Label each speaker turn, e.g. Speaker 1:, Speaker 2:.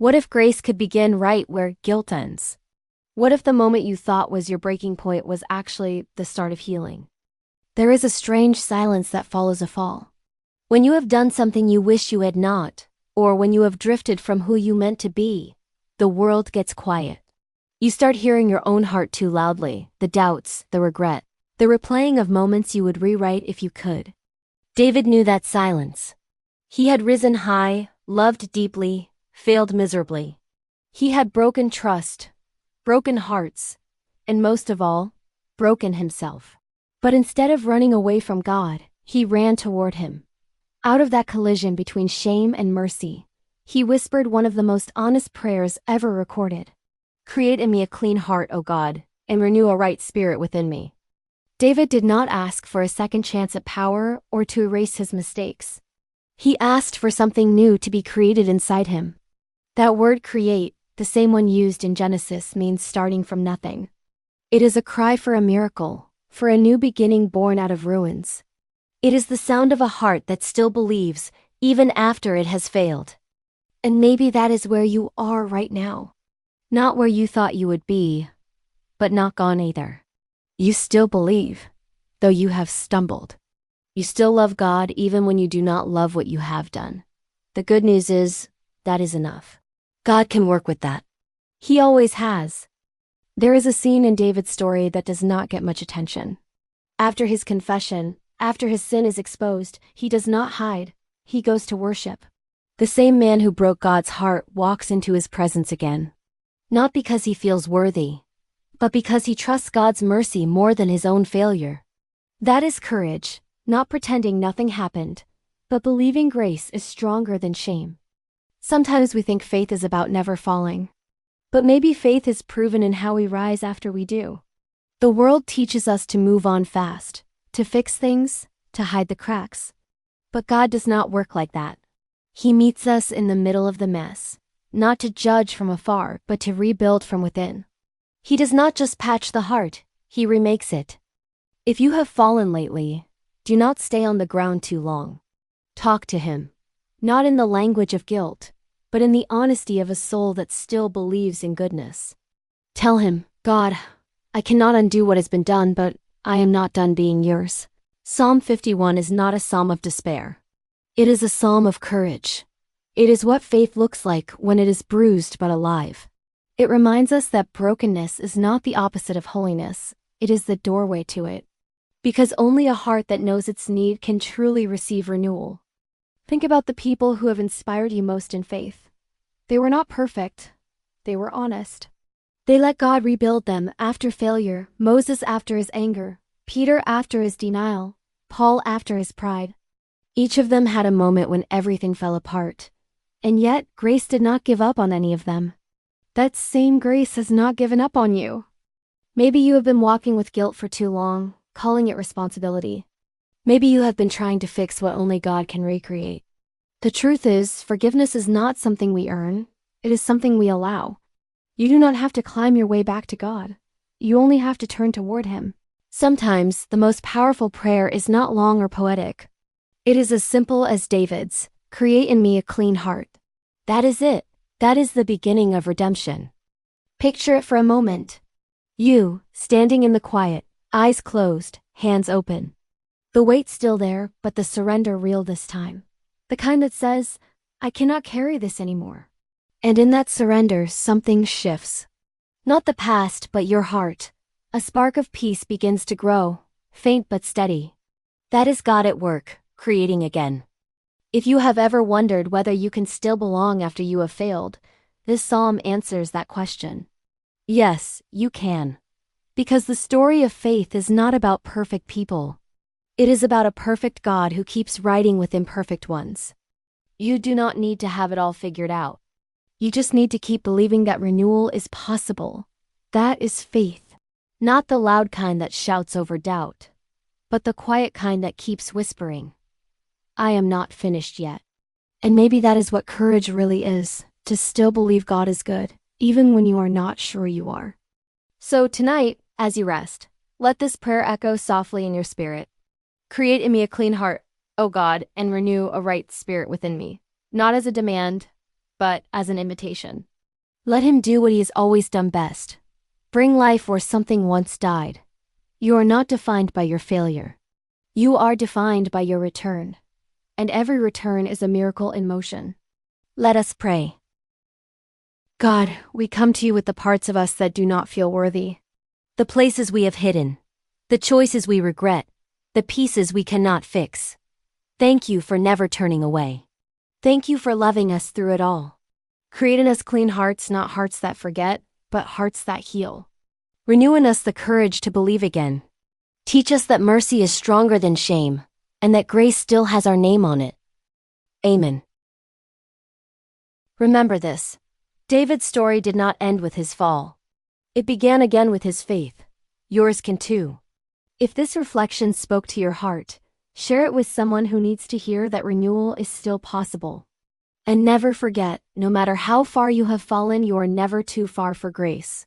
Speaker 1: What if grace could begin right where guilt ends? What if the moment you thought was your breaking point was actually the start of healing? There is a strange silence that follows a fall. When you have done something you wish you had not, or when you have drifted from who you meant to be, the world gets quiet. You start hearing your own heart too loudly, the doubts, the regret, the replaying of moments you would rewrite if you could. David knew that silence. He had risen high, loved deeply, failed miserably. He had broken trust, broken hearts, and most of all, broken himself. But instead of running away from God, he ran toward him. Out of that collision between shame and mercy, he whispered one of the most honest prayers ever recorded. "Create in me a clean heart, O God, and renew a right spirit within me." David did not ask for a second chance at power or to erase his mistakes. He asked for something new to be created inside him. That word create, the same one used in Genesis, means starting from nothing. It is a cry for a miracle, for a new beginning born out of ruins. It is the sound of a heart that still believes, even after it has failed. And maybe that is where you are right now. Not where you thought you would be, but not gone either. You still believe, though you have stumbled. You still love God even when you do not love what you have done. The good news is, that is enough. God can work with that. He always has. There is a scene in David's story that does not get much attention. After his confession, after his sin is exposed, he does not hide, he goes to worship. The same man who broke God's heart walks into his presence again. Not because he feels worthy, but because he trusts God's mercy more than his own failure. That is courage, not pretending nothing happened, but believing grace is stronger than shame. Sometimes we think faith is about never falling. But maybe faith is proven in how we rise after we do. The world teaches us to move on fast, to fix things, to hide the cracks. But God does not work like that. He meets us in the middle of the mess, not to judge from afar, but to rebuild from within. He does not just patch the heart, he remakes it. If you have fallen lately, do not stay on the ground too long. Talk to him. Not in the language of guilt, but in the honesty of a soul that still believes in goodness. Tell him, God, I cannot undo what has been done, but I am not done being yours. Psalm 51 is not a psalm of despair. It is a psalm of courage. It is what faith looks like when it is bruised but alive. It reminds us that brokenness is not the opposite of holiness, it is the doorway to it. Because only a heart that knows its need can truly receive renewal. Think about the people who have inspired you most in faith. They were not perfect. They were honest. They let God rebuild them after failure, Moses after his anger, Peter after his denial, Paul after his pride. Each of them had a moment when everything fell apart. And yet, grace did not give up on any of them. That same grace has not given up on you. Maybe you have been walking with guilt for too long, calling it responsibility. Maybe you have been trying to fix what only God can recreate. The truth is, forgiveness is not something we earn, it is something we allow. You do not have to climb your way back to God. You only have to turn toward him. Sometimes, the most powerful prayer is not long or poetic. It is as simple as David's, "Create in me a clean heart." That is it. That is the beginning of redemption. Picture it for a moment. You, standing in the quiet, eyes closed, hands open. The weight still there, but the surrender real this time. The kind that says, I cannot carry this anymore. And in that surrender, something shifts. Not the past, but your heart. A spark of peace begins to grow, faint but steady. That is God at work, creating again. If you have ever wondered whether you can still belong after you have failed, this psalm answers that question. Yes, you can. Because the story of faith is not about perfect people. It is about a perfect God who keeps writing with imperfect ones. You do not need to have it all figured out. You just need to keep believing that renewal is possible. That is faith. Not the loud kind that shouts over doubt, but the quiet kind that keeps whispering, I am not finished yet. And maybe that is what courage really is, to still believe God is good, even when you are not sure you are. So tonight, as you rest, let this prayer echo softly in your spirit. Create in me a clean heart, O God, and renew a right spirit within me. Not as a demand, but as an invitation. Let him do what he has always done best. Bring life where something once died. You are not defined by your failure. You are defined by your return. And every return is a miracle in motion. Let us pray. God, we come to you with the parts of us that do not feel worthy. The places we have hidden. The choices we regret. The pieces we cannot fix. Thank you for never turning away. Thank you for loving us through it all. Create in us clean hearts, not hearts that forget, but hearts that heal. Renew in us the courage to believe again. Teach us that mercy is stronger than shame, and that grace still has our name on it. Amen. Remember this. David's story did not end with his fall. It began again with his faith. Yours can too. If this reflection spoke to your heart, share it with someone who needs to hear that renewal is still possible. And never forget, no matter how far you have fallen, you are never too far for grace.